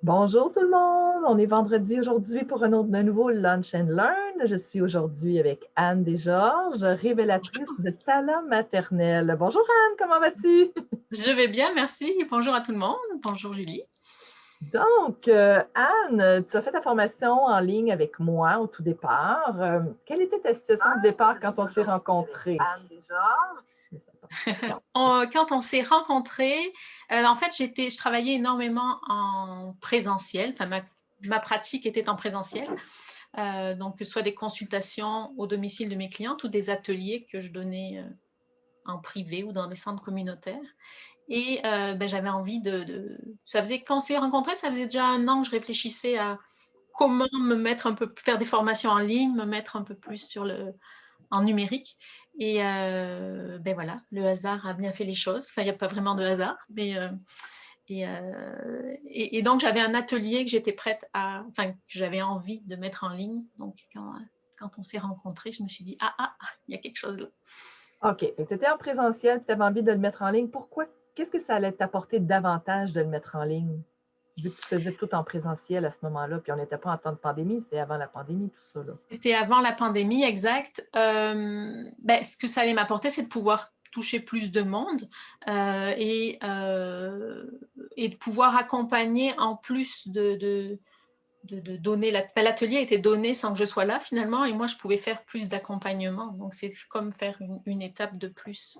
Bonjour tout le monde, on est vendredi aujourd'hui pour un nouveau Lunch and Learn. Je suis aujourd'hui avec Anne Desgeorges, révélatrice de talent maternel. Bonjour Anne, comment vas-tu? Je vais bien, merci. Bonjour à tout le monde. Bonjour Julie. Donc, Anne, tu as fait ta formation en ligne avec moi au tout départ. Quelle était ta situation de départ quand on s'est rencontrés? Anne Desgeorges. Quand on s'est rencontrés, en fait, je travaillais énormément en présentiel. Enfin, ma pratique était en présentiel. Donc, que ce soit des consultations au domicile de mes clientes ou des ateliers que je donnais en privé ou dans des centres communautaires. Et j'avais envie Ça faisait, quand on s'est rencontrés, ça faisait déjà 1 an que je réfléchissais à comment me mettre un peu, faire des formations en ligne, me mettre un peu plus en numérique. Et voilà, le hasard a bien fait les choses. Enfin, il n'y a pas vraiment de hasard, mais et donc j'avais un atelier que j'étais prête que j'avais envie de mettre en ligne. Donc quand on s'est rencontrés, je me suis dit il y a quelque chose là. OK, tu étais en présentiel, tu avais envie de le mettre en ligne. Pourquoi? Qu'est-ce que ça allait t'apporter davantage de le mettre en ligne? Vu que tu faisais tout en présentiel à ce moment-là, puis on n'était pas en temps de pandémie, c'était avant la pandémie, tout ça, là. C'était avant la pandémie, exact. Ce que ça allait m'apporter, c'est de pouvoir toucher plus de monde et de pouvoir accompagner en plus de donner. L'atelier était donné sans que je sois là finalement, et moi je pouvais faire plus d'accompagnement. Donc c'est comme faire une étape de plus.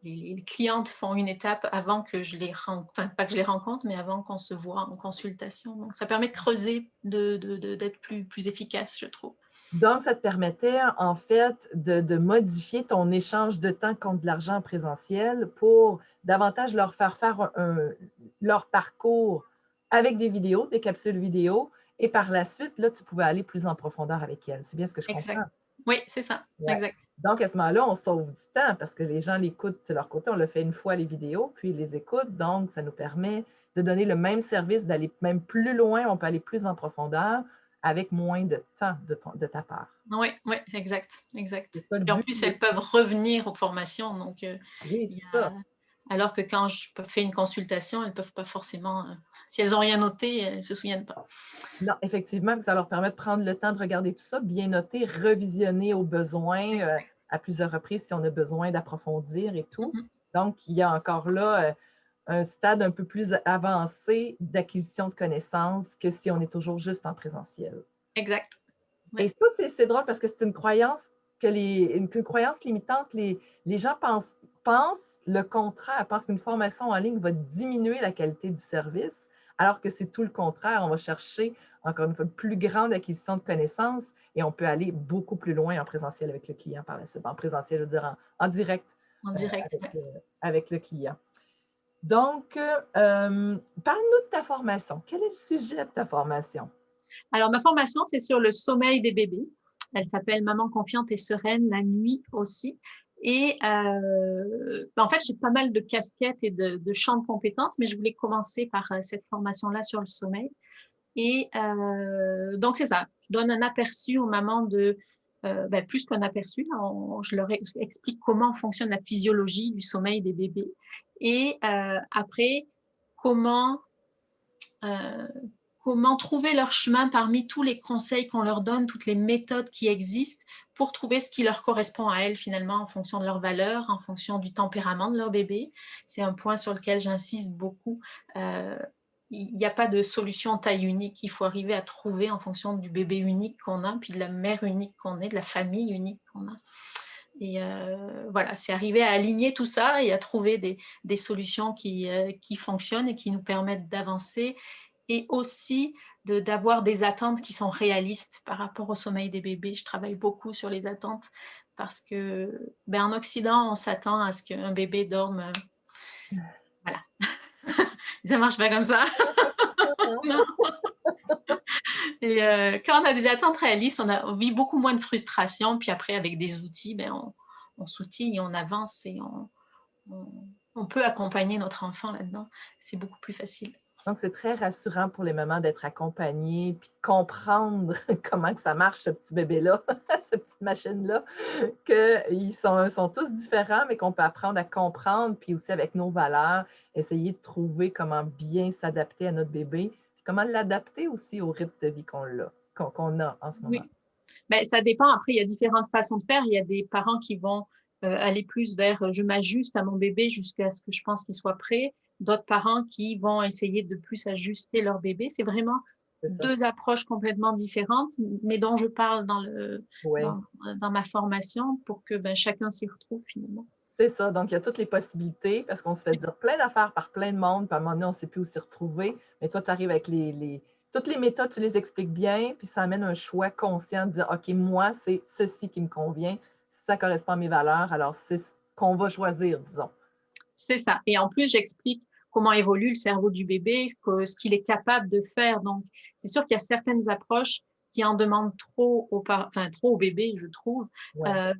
Les clientes font une étape avant que je les rencontre, enfin pas que je les rencontre, mais avant qu'on se voit en consultation. Donc ça permet de creuser, d'être plus efficace, je trouve. Donc, ça te permettait, en fait, de modifier ton échange de temps contre de l'argent en présentiel pour davantage leur faire faire leur parcours avec des vidéos, des capsules vidéo, et par la suite, là, tu pouvais aller plus en profondeur avec elles. C'est bien ce que je Exact. comprends? Oui, c'est ça, Ouais. exact. Donc, à ce moment-là, on sauve du temps parce que les gens l'écoutent de leur côté. On le fait une fois, les vidéos, puis ils les écoutent. Donc, ça nous permet de donner le même service, d'aller même plus loin. On peut aller plus en profondeur avec moins de temps de ta part. Oui, oui, exact, exact. C'est ça le Et en but. plus, elles peuvent revenir aux formations, donc Oui, il y c'est a ça. alors que quand je fais une consultation, elles peuvent pas forcément, si elles ont rien noté, elles se souviennent pas. Non, effectivement, ça leur permet de prendre le temps de regarder tout ça, bien noter, revisionner au besoin à plusieurs reprises si on a besoin d'approfondir et Mmh tout. mh. Donc, il y a encore là un stade un peu plus avancé d'acquisition de connaissances que si on est toujours juste en présentiel. Exact. Et Ouais. ça, c'est drôle parce que c'est une croyance une croyance limitante. Les gens pensent le contraire, pensent qu'une formation en ligne va diminuer la qualité du service, alors que c'est tout le contraire. On va chercher, encore une fois, une plus grande acquisition de connaissances et on peut aller beaucoup plus loin en présentiel avec le client par la suite. En présentiel, je veux dire en direct En euh, direct, avec, ouais. euh, avec le client. Donc, parle-nous de ta formation. Quel est le sujet de ta formation? Alors ma formation, c'est sur le sommeil des bébés. Elle s'appelle «Maman confiante et sereine la nuit aussi», et en fait, j'ai pas mal de casquettes et de champs de compétences, mais je voulais commencer par, cette formation-là sur le sommeil. Et donc c'est ça, je donne un aperçu aux mamans plus qu'un aperçu, là, je leur explique comment fonctionne la physiologie du sommeil des bébés, et après comment, heu, comment trouver leur chemin parmi tous les conseils qu'on leur donne, toutes les méthodes qui existent pour trouver ce qui leur correspond à elles finalement en fonction de leurs valeurs, en fonction du tempérament de leur bébé. C'est un point sur lequel j'insiste beaucoup. Heu, il n'y a pas de solution taille unique. Il faut arriver à trouver en fonction du bébé unique qu'on a, puis de la mère unique qu'on est, de la famille unique qu'on a. Et voilà, c'est arriver à aligner tout ça et à trouver des solutions qui fonctionnent et qui nous permettent d'avancer, et aussi d'avoir des attentes qui sont réalistes par rapport au sommeil des bébés. Je travaille beaucoup sur les attentes parce que, en Occident, on s'attend à ce qu'un bébé dorme, voilà. Ça marche pas comme ça. Non. Et quand on a des attentes réalistes, on vit beaucoup moins de frustration. Puis après, avec des outils, on s'outille et on avance, et on peut accompagner notre enfant là-dedans. C'est beaucoup plus facile. Donc, c'est très rassurant pour les mamans d'être accompagnées, puis de comprendre comment que ça marche, ce petit bébé-là, cette petite machine-là, qu'ils sont tous différents, mais qu'on peut apprendre à comprendre, puis aussi avec nos valeurs, essayer de trouver comment bien s'adapter à notre bébé, puis comment l'adapter aussi au rythme de vie qu'on a en ce moment. Oui. Ben, ça dépend. Après, il y a différentes façons de faire. Il y a des parents qui vont aller plus vers je m'ajuste à mon bébé jusqu'à ce que je pense qu'il soit prêt. D'autres parents qui vont essayer de plus ajuster leur bébé. C'est vraiment C'est ça. deux approches complètement différentes, mais dont je parle Oui. dans, dans ma formation pour que ben, chacun s'y retrouve finalement. C'est ça. Donc, il y a toutes les possibilités parce qu'on se fait dire plein d'affaires par plein de monde, puis à un moment donné, on ne sait plus où s'y retrouver. Mais toi, tu arrives avec toutes les méthodes, tu les expliques bien, puis ça amène un choix conscient de dire OK, moi, c'est ceci qui me convient, ça correspond à mes valeurs, alors c'est ce qu'on va choisir, disons. C'est ça. Et en plus, j'explique comment évolue le cerveau du bébé, ce qu'il est capable de faire. Donc, c'est sûr qu'il y a certaines approches qui en demandent trop au bébé, je trouve. Ouais. Euh,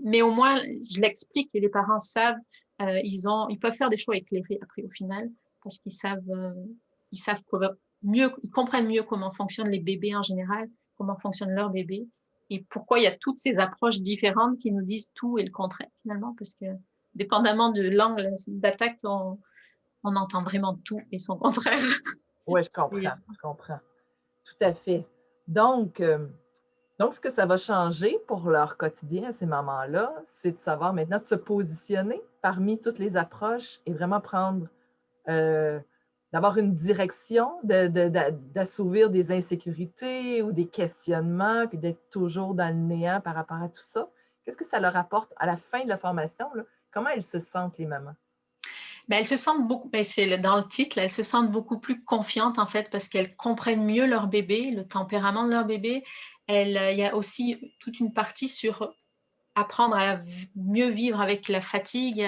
mais au moins, je l'explique et les parents savent, ils peuvent faire des choix éclairés après au final, parce ils savent mieux, ils comprennent mieux comment fonctionnent les bébés en général, comment fonctionne leur bébé, et pourquoi il y a toutes ces approches différentes qui nous disent tout et le contraire finalement, parce que dépendamment de l'angle d'attaque, on entend vraiment tout et son contraire. Oui, Et, je comprends. Tout à fait. Donc, ce que ça va changer pour leur quotidien à ces mamans-là, c'est de savoir maintenant de se positionner parmi toutes les approches et vraiment prendre, euh, d'avoir une direction, d'assouvir des insécurités ou des questionnements, puis d'être toujours dans le néant par rapport à tout ça. Qu'est-ce que ça leur apporte à la fin de la formation, là? Comment elles se sentent, les mamans? ben, elles se sentent beaucoup, ben, c'est dans le titre, là, elles se sentent beaucoup plus confiantes en fait parce qu'elles comprennent mieux leur bébé, le tempérament de leur bébé. Il y a aussi toute une partie sur apprendre à mieux vivre avec la fatigue,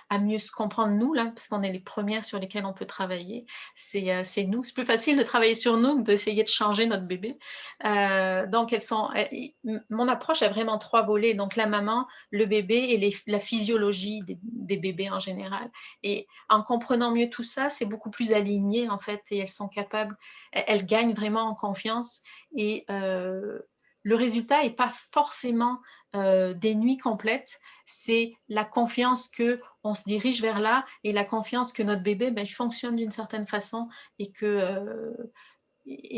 à mieux se comprendre nous, là, parce qu'on est les premières sur lesquelles on peut travailler. C'est nous. C'est plus facile de travailler sur nous que d'essayer de changer notre bébé. Donc, mon approche a vraiment trois volets. Donc, la maman, le bébé et la physiologie des bébés en général. Et en comprenant mieux tout ça, c'est beaucoup plus aligné, en fait, et elles sont capables, elles gagnent vraiment en confiance. Et le résultat n'est pas forcément des nuits complètes, c'est la confiance qu'on se dirige vers là et la confiance que notre bébé ben, fonctionne d'une certaine façon et que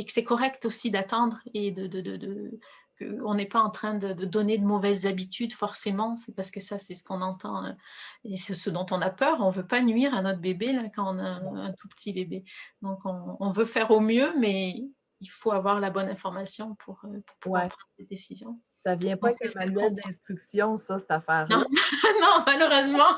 c'est correct aussi d'attendre et qu'on n'est pas en train de donner de mauvaises habitudes forcément, c'est parce que ça c'est ce qu'on entend et c'est ce dont on a peur, on ne veut pas nuire à notre bébé là, quand on a un tout petit bébé. Donc on veut faire au mieux, mais il faut avoir la bonne information pour pouvoir Ouais, prendre des décisions. ça vient pas Donc, avec c'est un ce qu'elle manuel comprend. d'instruction, ça, cette affaire-là. Non, non, malheureusement.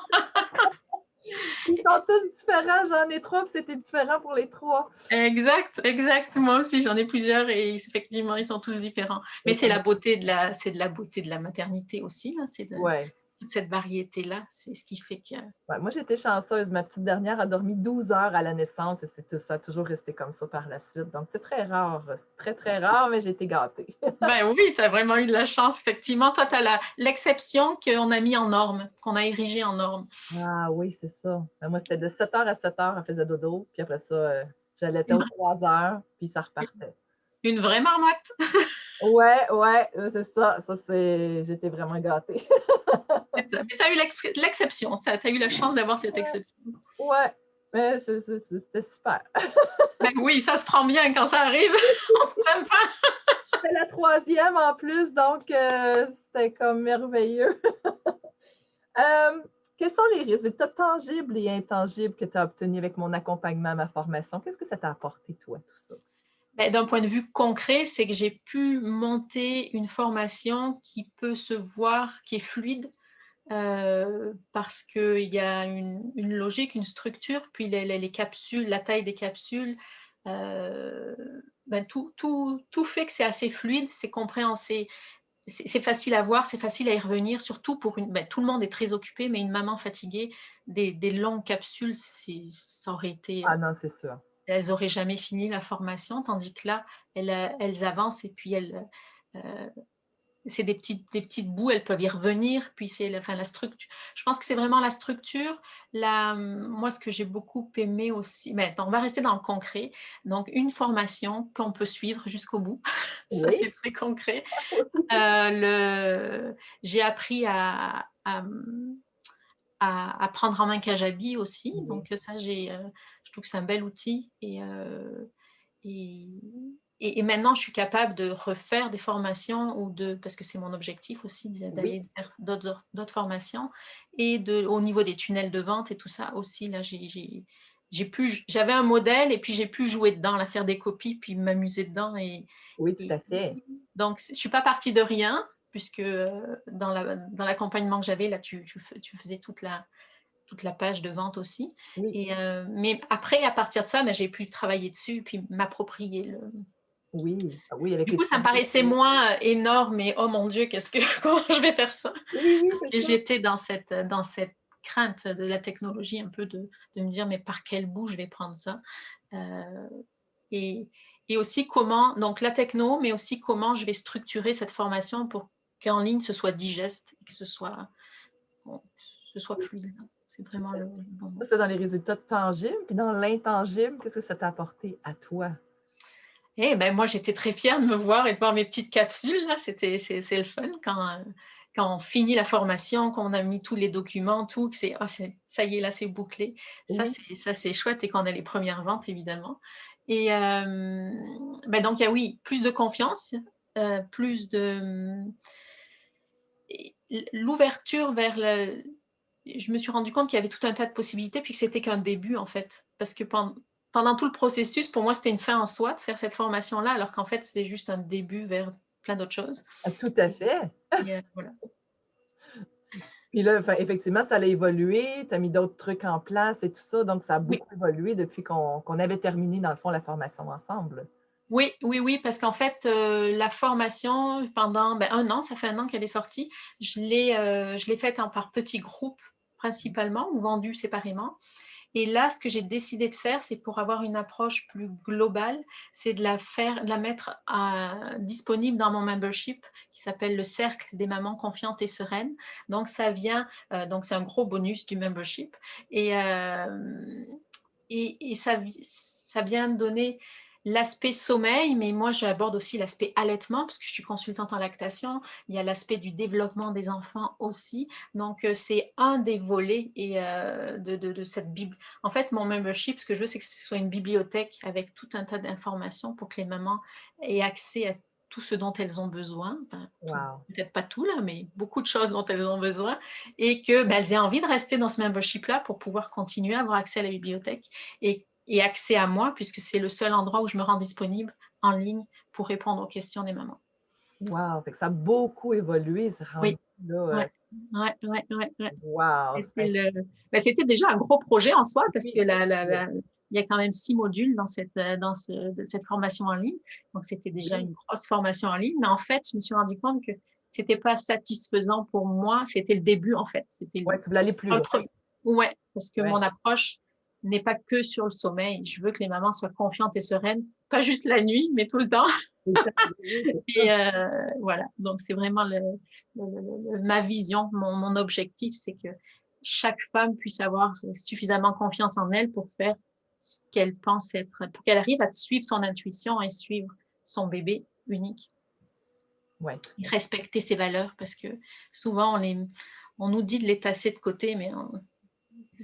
Ils sont tous différents, j'en ai trois, puis c'était différent pour les trois. Exact, exact. Moi aussi, j'en ai plusieurs et effectivement, ils sont tous différents. Mais Et ça c'est de la beauté de la maternité aussi, là. C'est de ouais. toute cette variété-là. C'est ce qui fait que. Ouais, moi, j'étais chanceuse. Ma petite dernière a dormi 12 heures à la naissance et ça a toujours resté comme ça par la suite. Donc, c'est très rare. C'est très, très rare, mais j'ai été gâtée. Ben oui, tu as vraiment eu de la chance, effectivement. Toi, tu as l'exception qu'on a mis en norme, qu'on a érigée en norme. Ah oui, c'est ça. Ben, moi, c'était de 7 heures à 7 heures, elle faisait dodo. Puis après ça, j'allaitais Une, aux 3 heures, puis ça repartait. une vraie marmotte. Ouais, ouais, c'est ça. J'étais vraiment gâtée. Mais tu as eu l'exception. Tu as eu la chance d'avoir cette Ouais, exception. ouais. Mais c'était super. Ben oui, ça se prend bien quand ça arrive. On se plaint pas. C'était la troisième en plus, donc c'était comme merveilleux. Euh, Quels sont les résultats tangibles et intangibles que tu as obtenus avec mon accompagnement à ma formation? Qu'est-ce que ça t'a apporté, toi, tout ça? Ben, d'un point de vue concret, c'est que j'ai pu monter une formation qui peut se voir, qui est fluide, parce qu'il y a une logique, une structure, puis les capsules, la taille des capsules, euh, ben, tout fait que c'est assez fluide, c'est compréhensible, c'est facile à voir, c'est facile à y revenir, surtout pour tout le monde est très occupé, mais une maman fatiguée, des longues capsules, ça aurait été, Ah non, c'est sûr. elles n'auraient jamais fini la formation, tandis que là, elles avancent et puis euh, c'est des petites bouts, elles peuvent y revenir, puis c'est la structure. Je pense que c'est vraiment la structure. Moi, ce que j'ai beaucoup aimé aussi, mais attends, on va rester dans le concret. Donc, une formation qu'on peut suivre jusqu'au bout. Ça, Oui, c'est très concret. J'ai appris à prendre en main Kajabi aussi. oui, Donc, ça, je trouve que c'est un bel outil. Et, et maintenant, je suis capable de refaire des formations parce que c'est mon objectif aussi oui, d'aller faire d'autres formations et au niveau des tunnels de vente et tout ça aussi. Là, j'avais un modèle et puis j'ai pu jouer dedans, là, faire des copies puis m'amuser dedans. oui, tout Et à fait. donc, je suis pas partie de rien puisque dans l'accompagnement que j'avais, là, tu faisais toute la page de vente aussi. Oui, Mais après, à partir de ça, ben, j'ai pu travailler dessus puis m'approprier oui, ah oui, avec Du les coup, ça me tunnels. paraissait moins énorme et oh mon Dieu, comment je vais faire ça? Oui, oui, Parce c'est que ça. j'étais dans cette crainte de la technologie un peu de me dire mais par quel bout je vais prendre ça? Euh, et, et aussi comment, donc la techno, mais aussi comment je vais structurer cette formation pour qu'en ligne ce soit digeste et que bon, ce soit fluide. C'est Tout vraiment à le fait. bon Ça, mot. c'est dans les résultats tangibles. Puis dans l'intangible, qu'est-ce que ça t'a apporté à toi? Eh ben moi, j'étais très fière de me voir et de voir mes petites capsules là. C'est le fun quand on finit la formation, qu'on a mis tous les documents, tout, que ça y est, là, c'est bouclé. Oui, Ça, c'est chouette et qu'on a les premières ventes, évidemment. Et ben donc, il y a, oui, plus de confiance, plus de l'ouverture vers le. Je me suis rendu compte qu'il y avait tout un tas de possibilités, puis que c'était qu'un début, en fait. Parce que pendant tout le processus, pour moi, c'était une fin en soi de faire cette formation-là, alors qu'en fait, c'était juste un début vers plein d'autres choses. ah, tout à Et, fait. voilà. Puis là, enfin, effectivement, ça a évolué, tu as mis d'autres trucs en place et tout ça, donc ça a Oui, beaucoup évolué depuis qu'on avait terminé, dans le fond, la formation ensemble. oui, oui, oui, parce qu'en fait, la formation, pendant un an, ça fait un an qu'elle est sortie, je l'ai faite par petits groupes principalement, ou vendue séparément. Et là, ce que j'ai décidé de faire, c'est pour avoir une approche plus globale, c'est de la mettre disponible dans mon membership qui s'appelle le Cercle des mamans confiantes et sereines. Donc, donc c'est un gros bonus du membership. Et, ça vient donner l'aspect sommeil, mais moi j'aborde aussi l'aspect allaitement parce que je suis consultante en lactation. Il y a l'aspect du développement des enfants aussi. Donc c'est un des volets de cette bible. En fait, mon membership, ce que je veux, c'est que ce soit une bibliothèque avec tout un tas d'informations pour que les mamans aient accès à tout ce dont elles ont besoin. Enfin, Wow. peut-être pas tout là, mais beaucoup de choses dont elles ont besoin et que elles aient envie de rester dans ce membership-là pour pouvoir continuer à avoir accès à la bibliothèque et accès à moi, puisque c'est le seul endroit où je me rends disponible en ligne pour répondre aux questions des mamans. Wow! Fait que ça a beaucoup évolué, c'est rendu Oui, là, ouais, ouais, ouais, ouais, ouais. wow! C'était déjà un gros projet en soi, parce Oui, que effectivement. il y a quand même 6 modules dans cette formation en ligne. Donc, c'était déjà Oui, une grosse formation en ligne. Mais en fait, je me suis rendu compte que c'était pas satisfaisant pour moi. C'était le début, en fait. C'était ouais, tu voulais aller plus un loin. premier. Ouais, parce que Ouais, mon approche n'est pas que sur le sommeil. Je veux que les mamans soient confiantes et sereines, pas juste la nuit, mais tout le temps. tout le temps, oui, c'est Et ça. voilà, donc c'est vraiment ma vision, mon objectif, c'est que chaque femme puisse avoir suffisamment confiance en elle pour faire ce qu'elle pense être, pour qu'elle arrive à suivre son intuition et suivre son bébé unique. Ouais, tout Et à fait. respecter ses valeurs, parce que souvent on nous dit de les tasser de côté, mais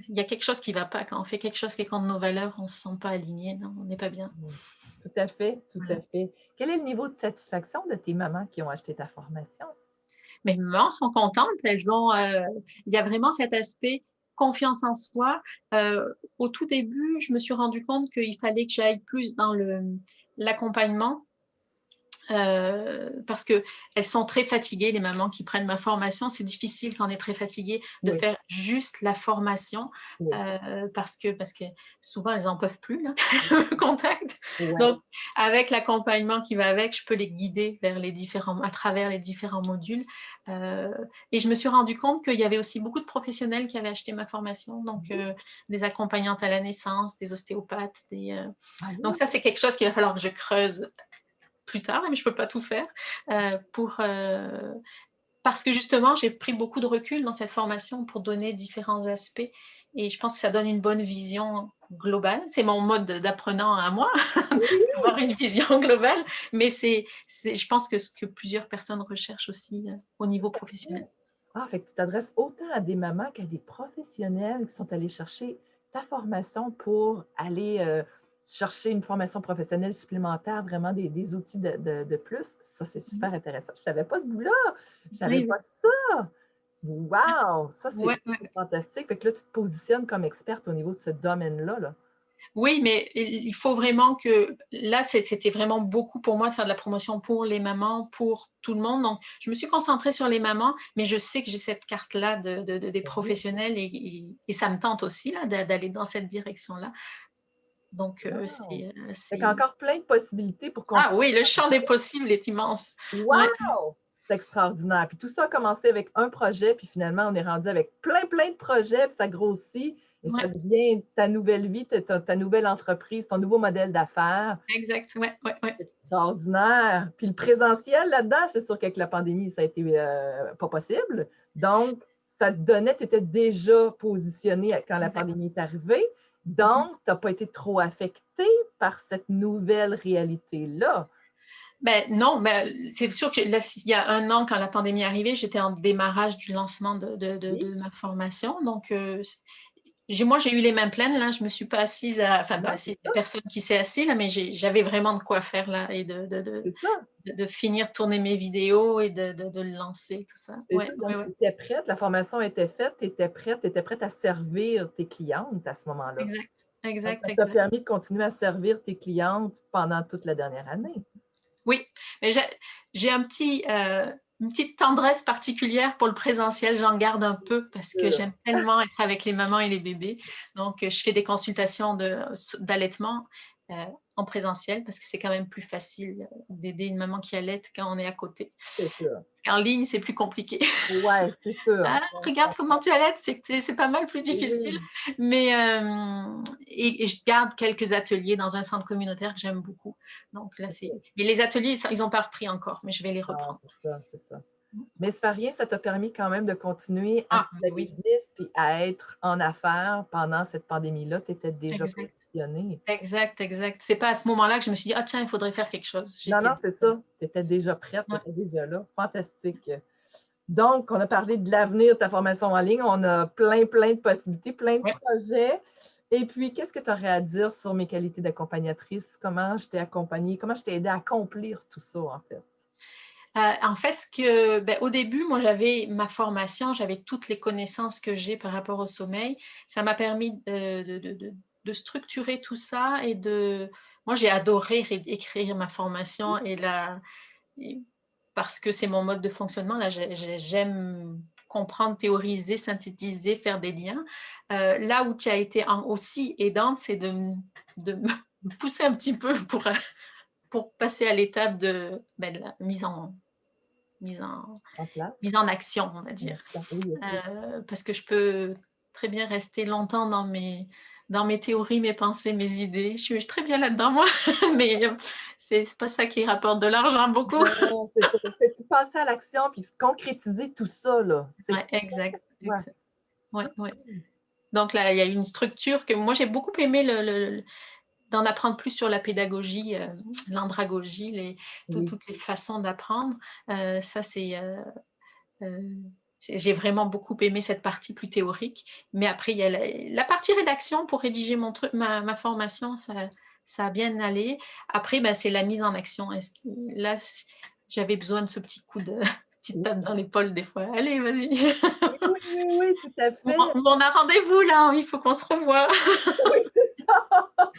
il y a quelque chose qui ne va pas. Quand on fait quelque chose qui est contre nos valeurs, on ne se sent pas aligné, non, on n'est pas bien. Mmh. Tout à fait, tout Voilà. à fait. Quel est le niveau de satisfaction de tes mamans qui ont acheté ta formation? Mes mamans sont contentes. Il y a vraiment cet aspect confiance en soi. Au tout début, je me suis rendu compte qu'il fallait que j'aille plus dans l'accompagnement. Parce que elles sont très fatiguées, les mamans qui prennent ma formation. C'est difficile quand on est très fatigué de Oui, faire juste la formation oui, parce que souvent elles en peuvent plus là, le contact. ouais, Donc avec l'accompagnement qui va avec, je peux les guider à travers les différents modules. Et je me suis rendu compte qu'il y avait aussi beaucoup de professionnels qui avaient acheté ma formation, donc oui. des accompagnantes à la naissance, des ostéopathes, Ah donc oui, ça c'est quelque chose qu'il va falloir que je creuse plus tard, mais je ne peux pas tout faire, pour, parce que justement, j'ai pris beaucoup de recul dans cette formation pour donner différents aspects et je pense que ça donne une bonne vision globale. C'est mon mode d'apprenant à moi, Oui. d'avoir une vision globale, mais c'est je pense que ce que plusieurs personnes recherchent aussi, au niveau professionnel. Ah, fait que tu t'adresses autant à des mamans qu'à des professionnels qui sont allés chercher ta formation pour aller chercher une formation professionnelle supplémentaire, vraiment des outils de plus. Ça, c'est Mmh. super intéressant. Je ne savais pas ce bout-là. Je ne savais Oui, oui. pas ça. Wow! Ça, Ouais, c'est ouais. fantastique. Fait que là, tu te positionnes comme experte au niveau de ce domaine-là, là. Oui, mais il faut vraiment que là, c'était vraiment beaucoup pour moi de faire de la promotion pour les mamans, pour tout le monde. Donc, je me suis concentrée sur les mamans, mais je sais que j'ai cette carte-là des Ben oui. professionnels et ça me tente aussi là, d'aller dans cette direction-là. Donc, Wow! Fait qu'il y a c'est encore plein de possibilités pour ah continuer. oui, le champ des possibles est immense. Ouais, Wow! C'est extraordinaire. Puis tout ça a commencé avec un projet, puis finalement, on est rendu avec plein, plein de projets, puis ça grossit et ça ouais, devient ta nouvelle vie, ta nouvelle entreprise, ton nouveau modèle d'affaires. exact. Ouais, ouais, ouais. C'est extraordinaire. Puis le présentiel là-dedans, c'est sûr qu'avec la pandémie, ça a été pas possible. Donc, ça te donnait, tu étais déjà positionné quand la Exact. pandémie est arrivée. Mmh. Donc, tu n'as pas été trop affecté par cette nouvelle réalité-là. Ben non, c'est sûr que là, il y a 1 an, quand la pandémie est arrivée, j'étais en démarrage du lancement Oui, de ma formation. Donc, moi, j'ai eu les mains pleines là. Je me suis pas assise enfin non, pas assise, il y a personne qui s'est assis là, mais j'avais vraiment de quoi faire là et c'est ça. de finir de tourner mes vidéos et de le lancer, tout ça. C'est ça, Ouais, ouais, donc ouais. tu étais prête, la formation était faite, tu étais prête à servir tes clientes à ce moment-là. Exact, Donc exact, ça t'a exact. permis de continuer à servir tes clientes pendant toute la dernière année. Oui, mais j'ai une petite tendresse particulière pour le présentiel, j'en garde un peu parce que Sûr. j'aime tellement être avec les mamans et les bébés. Donc, je fais des consultations d'allaitement, heu, en présentiel parce que c'est quand même plus facile, d'aider une maman qui allaite quand on est à côté. C'est sûr. En ligne, c'est plus compliqué. Ouais, c'est sûr. «Ah, Ouais, je regarde comment comprends. tu allaites», c'est pas mal plus difficile. Oui, Mais, et je garde quelques ateliers dans un centre communautaire que j'aime beaucoup. Donc là, OK. mais les ateliers, ils ont pas repris encore, mais je vais les Non, reprendre. c'est ça, c'est ça. Mais ça fait rien, ça t'a permis quand même de continuer à faire Ah, de la mais oui, business puis à être en affaires pendant cette pandémie-là. Tu étais déjà exact, positionnée. exact, exact. C'est pas à ce moment-là que je me suis dit: «Ah tiens, il faudrait faire quelque chose». Non, non, J'étais c'est ça. Tu étais déjà prête, tu ouais, étais déjà là. Fantastique. Donc, on a parlé de l'avenir de ta formation en ligne. On a plein, plein de possibilités, plein de ouais. projets. Et puis, qu'est-ce que tu aurais à dire sur mes qualités d'accompagnatrice? Comment je t'ai accompagnée? Comment je t'ai aidée à accomplir tout ça, en fait? En fait, au début, moi, j'avais ma formation, j'avais toutes les connaissances que j'ai par rapport au sommeil. Ça m'a permis de structurer tout ça moi, j'ai adoré écrire ma formation et parce que c'est mon mode de fonctionnement. Là, j'aime comprendre, théoriser, synthétiser, faire des liens. Là où tu as été aussi aidante, c'est de me pousser un petit peu pour passer à l'étape de la mise en En place? mise en action, on va En dire. action. Oui, OK. Parce que je peux très bien rester longtemps dans mes théories, mes pensées, mes idées. Je suis très bien là-dedans moi, mais c'est pas ça qui rapporte de l'argent beaucoup. Non, c'est ça. C'est de passer à l'action puis concrétiser tout ça, là. C'est Ouais, exact, ouais. exact. Ouais, ouais. Donc là, il y a une structure que moi j'ai beaucoup aimé d'en apprendre plus sur la pédagogie, l'andragogie, Oui. toutes les façons d'apprendre. Ça Heu, j'ai vraiment beaucoup aimé cette partie plus théorique, mais après il y a la partie rédaction pour rédiger ma formation, ça a bien allé. Après, bah, c'est la mise en action. Est-ce que là, j'avais besoin de ce petit coup de petite Oui, tape dans l'épaule des fois: «Allez, vas-y, oui, oui, oui, oui, tout à on fait. on a rendez-vous là, il faut qu'on se revoie». Oui, c'est ça. Ah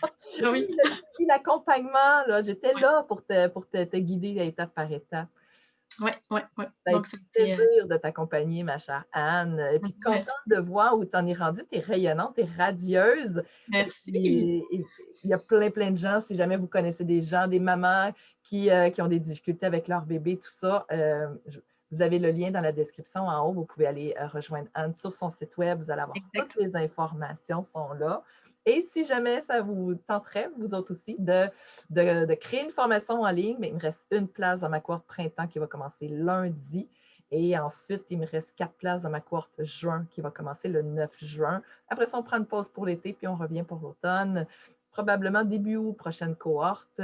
Oui, oui, le suivi, l'accompagnement, là, j'étais ouais, là pour te guider étape par étape. ouais, ouais, ouais, Ça a été donc un c'était, plaisir de t'accompagner, ma chère Anne. Et puis contente merci, de voir où tu en es rendue. Tu es rayonnante, tu es radieuse. Et merci. puis, il y a plein, plein de gens, si jamais vous connaissez des gens, des mamans qui ont des difficultés avec leur bébé, tout ça, vous avez le lien dans la description en haut. Vous pouvez aller rejoindre Anne sur son site web. Vous allez avoir toutes Exact. les informations sont là. Et si jamais ça vous tenterait, vous autres aussi, de créer une formation en ligne, bien, il me reste une place dans ma cohorte printemps qui va commencer lundi. Et ensuite, il me reste 4 places dans ma cohorte juin qui va commencer le 9 juin. Après ça, on prend une pause pour l'été, puis on revient pour l'automne. Probablement début août, prochaine cohorte,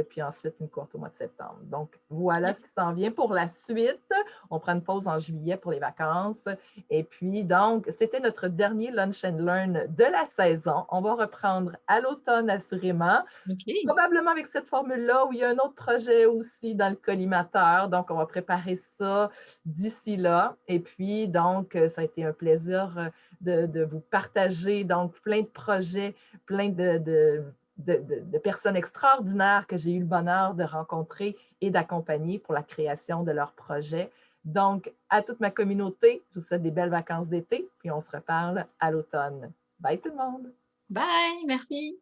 puis ensuite une cohorte au mois de septembre. Donc, voilà ce qui s'en vient pour la suite. On prend une pause en juillet pour les vacances. Et puis, donc, c'était notre dernier Lunch and Learn de la saison. On va reprendre à l'automne, assurément. OK. Probablement avec cette formule-là, où il y a un autre projet aussi dans le collimateur. Donc, on va préparer ça d'ici là. Et puis, donc, ça a été un plaisir de vous partager donc plein de projets, plein de personnes extraordinaires que j'ai eu le bonheur de rencontrer et d'accompagner pour la création de leurs projets. Donc, à toute ma communauté, je vous souhaite des belles vacances d'été, puis on se reparle à l'automne. Bye tout le monde! Bye, merci.